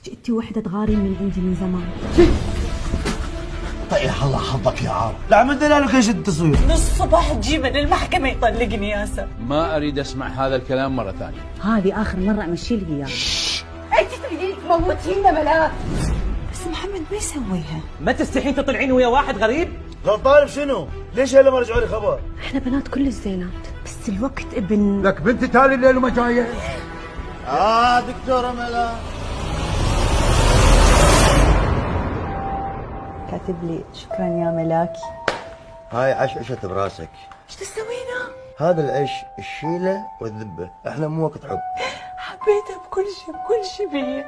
جئتي وحدة تغارين من عندي من زمان. طيح الله حظك يا عار، لا عمل دلالك ايش التصوير؟ من الصبح تجي من المحكمة يطلقني ياسر. ما اريد اسمع هذا الكلام مرة ثانية. هذه آخر مرة أمشي لك إياه. انت تريدين تموتينا بلاك. بس محمد ما يسويها. ما تستحين تطلعين ويا واحد غريب؟ غلطان بشنو؟ ليش هلا ما رجعوا لي خبر؟ احنا بنات كل الزينات، بس الوقت ابن لك بنتي تالي الليل وما جايه. دكتورة ملا كاتب لي شكرا يا ملاكي. هاي عشعشت براسك. ايش تسوينا؟ هذا العيش الشيلة والذبة، احنا مو وقت حب. حبيتها بكل شيء فيا،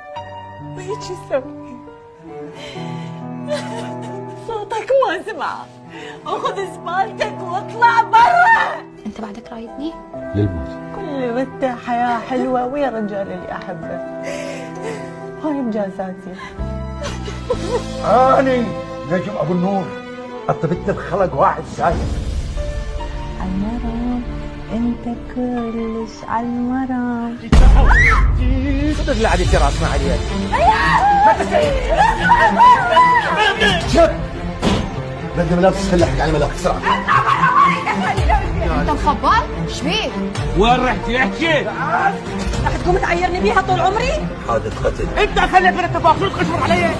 وهيك تسوي. صوتك ما سمع، اخذ زبالتك واطلع برا. انت بعدك رايدني؟ للموت. كل متى حياة حلوة ويا الرجال اللي احبه. هاي انجازاتي. اني نجم ابو النور، اطبت بخلق واحد سايق. عالمرام انت كلش عالمرام. صدق لا عاد راس ما عليك. شب بدي ملابس خلي على ملاك بسرعة. انت مخبر؟ شبيك؟ وين رحتي احكي؟ رح تقوم تعيرني بيها طول عمري؟ حادث قتل. انت خليت من التفاصيل تخشر علي.